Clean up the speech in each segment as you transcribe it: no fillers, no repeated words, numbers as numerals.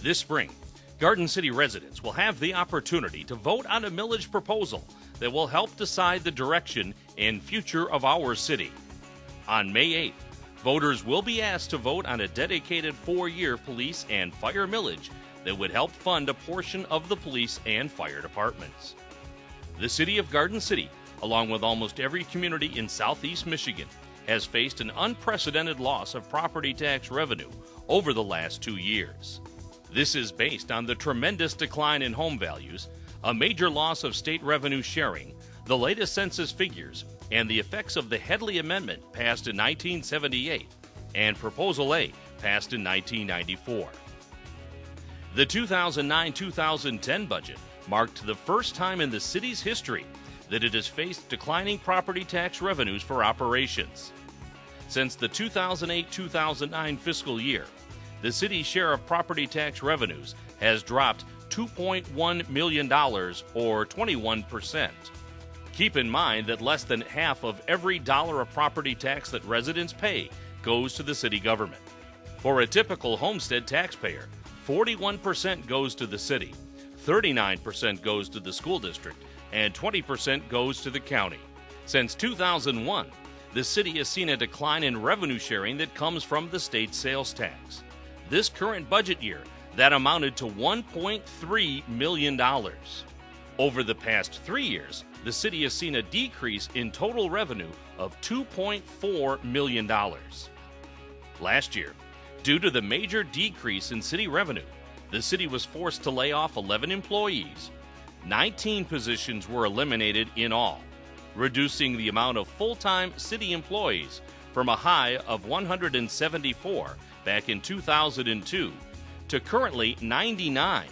This spring, Garden City residents will have the opportunity to vote on a millage proposal that will help decide the direction and future of our city. On May 8th, voters will be asked to vote on a dedicated 4-year police and fire millage that would help fund a portion of the police and fire departments. The city of Garden City, along with almost every community in southeast Michigan, has faced an unprecedented loss of property tax revenue over the last 2 years. This is based on the tremendous decline in home values, a major loss of state revenue sharing, the latest census figures, and the effects of the Headlee Amendment passed in 1978 and Proposal A passed in 1994. The 2009-2010 budget marked the first time in the city's history that it has faced declining property tax revenues for operations. Since the 2008-2009 fiscal year, the city's share of property tax revenues has dropped $2.1 million, or 21%. Keep in mind that less than half of every dollar of property tax that residents pay goes to the city government. For a typical homestead taxpayer, 41% goes to the city, 39% goes to the school district, and 20% goes to the county. Since 2001, the city has seen a decline in revenue sharing that comes from the state sales tax. This current budget year, that amounted to $1.3 million. Over the past 3 years, the city has seen a decrease in total revenue of $2.4 million. Last year, due to the major decrease in city revenue, the city was forced to lay off 11 employees. 19 positions were eliminated in all, reducing the amount of full-time city employees from a high of 174 back in 2002 to currently 99.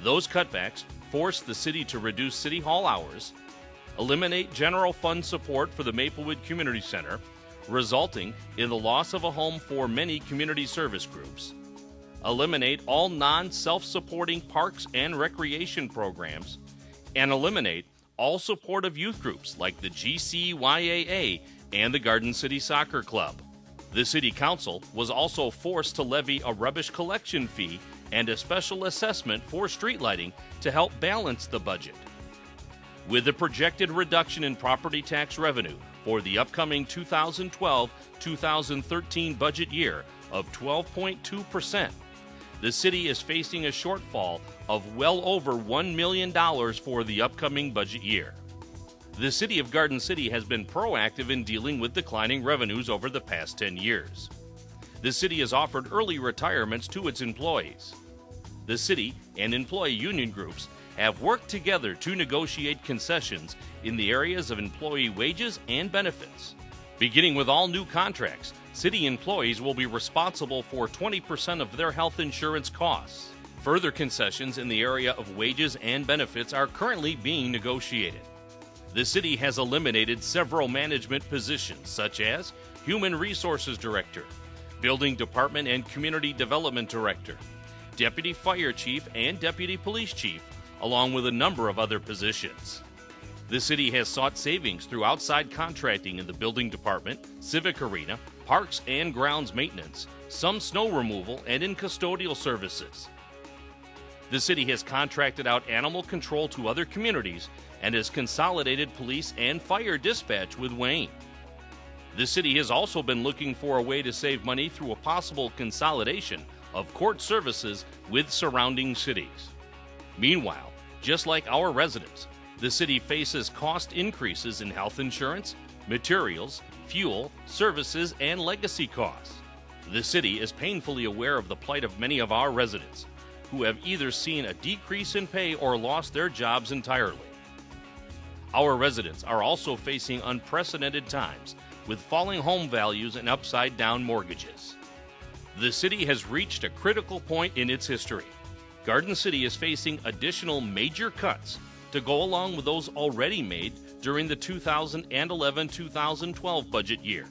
Those cutbacks forced the city to reduce city hall hours, eliminate general fund support for the Maplewood Community Center, resulting in the loss of a home for many community service groups, eliminate all non-self-supporting parks and recreation programs, and eliminate all supportive youth groups like the GCYAA and the Garden City Soccer Club. The City Council was also forced to levy a rubbish collection fee and a special assessment for street lighting to help balance the budget. With the projected reduction in property tax revenue for the upcoming 2012-2013 budget year of 12.2%, the city is facing a shortfall of well over $1 million for the upcoming budget year. The City of Garden City has been proactive in dealing with declining revenues over the past 10 years. The city has offered early retirements to its employees. The city and employee union groups have worked together to negotiate concessions in the areas of employee wages and benefits. Beginning with all new contracts, city employees will be responsible for 20% of their health insurance costs. Further concessions in the area of wages and benefits are currently being negotiated. The city has eliminated several management positions such as Human Resources Director, Building Department and Community Development Director, Deputy Fire Chief and Deputy Police Chief, along with a number of other positions. The city has sought savings through outside contracting in the Building Department, Civic Arena, Parks and Grounds Maintenance, some snow removal, and in custodial services. The city has contracted out animal control to other communities and has consolidated police and fire dispatch with Wayne. The city has also been looking for a way to save money through a possible consolidation of court services with surrounding cities. Meanwhile, just like our residents, the city faces cost increases in health insurance, materials, fuel, services, and legacy costs. The city is painfully aware of the plight of many of our residents, who have either seen a decrease in pay or lost their jobs entirely. Our residents are also facing unprecedented times with falling home values and upside-down mortgages. The city has reached a critical point in its history. Garden City is facing additional major cuts to go along with those already made during the 2011-2012 budget year.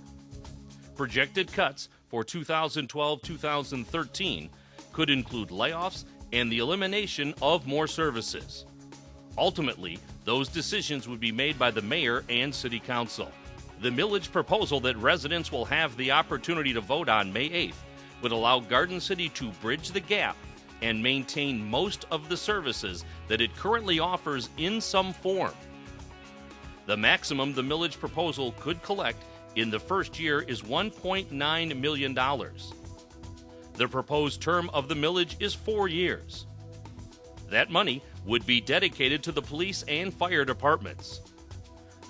Projected cuts for 2012-2013 could include layoffs and the elimination of more services. Ultimately, those decisions would be made by the mayor and city council. The millage proposal that residents will have the opportunity to vote on May 8th would allow Garden City to bridge the gap and maintain most of the services that it currently offers in some form. The maximum the millage proposal could collect in the first year is $1.9 million. The proposed term of the millage is 4 years. That money would be dedicated to the police and fire departments.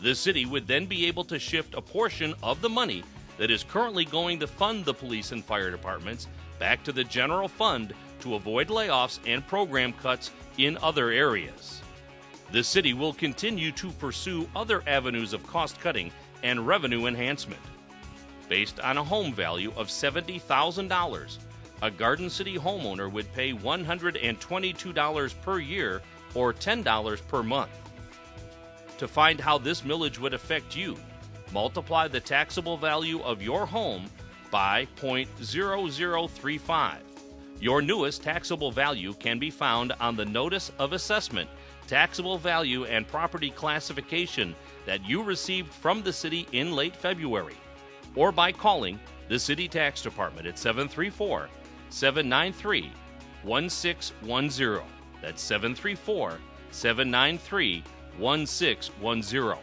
The city would then be able to shift a portion of the money that is currently going to fund the police and fire departments back to the general fund to avoid layoffs and program cuts in other areas. The city will continue to pursue other avenues of cost cutting and revenue enhancement. Based on a home value of $70,000, a Garden City homeowner would pay $122 per year or $10 per month. To find how this millage would affect you, multiply the taxable value of your home by 0.0035. Your newest taxable value can be found on the Notice of Assessment, Taxable Value, and Property Classification that you received from the city in late February, or by calling the City Tax Department at 734-793-1610. That's 734-793-1610.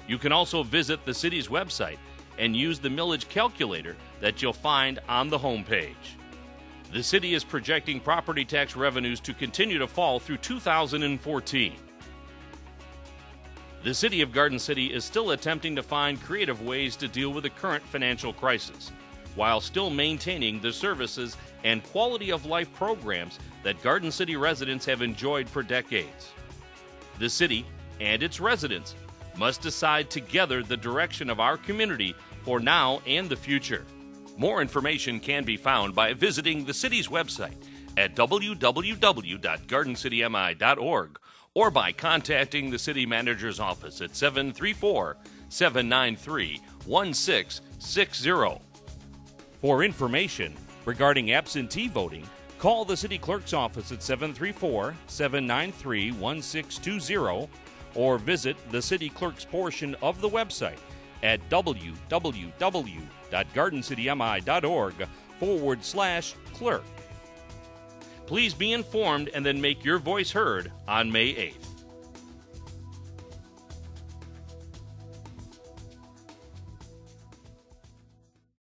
You can also visit the city's website and use the millage calculator that you'll find on the homepage. The city is projecting property tax revenues to continue to fall through 2014. The city of Garden City is still attempting to find creative ways to deal with the current financial crisis, while still maintaining the services and quality of life programs that Garden City residents have enjoyed for decades. The city and its residents must decide together the direction of our community for now and the future. More information can be found by visiting the city's website at www.gardencitymi.org or by contacting the city manager's office at 734-793-1660. For information regarding absentee voting, call the city clerk's office at 734-793-1620 or visit the city clerk's portion of the website at www.gardencitymi.org/clerk. Please be informed and then make your voice heard on May 8th.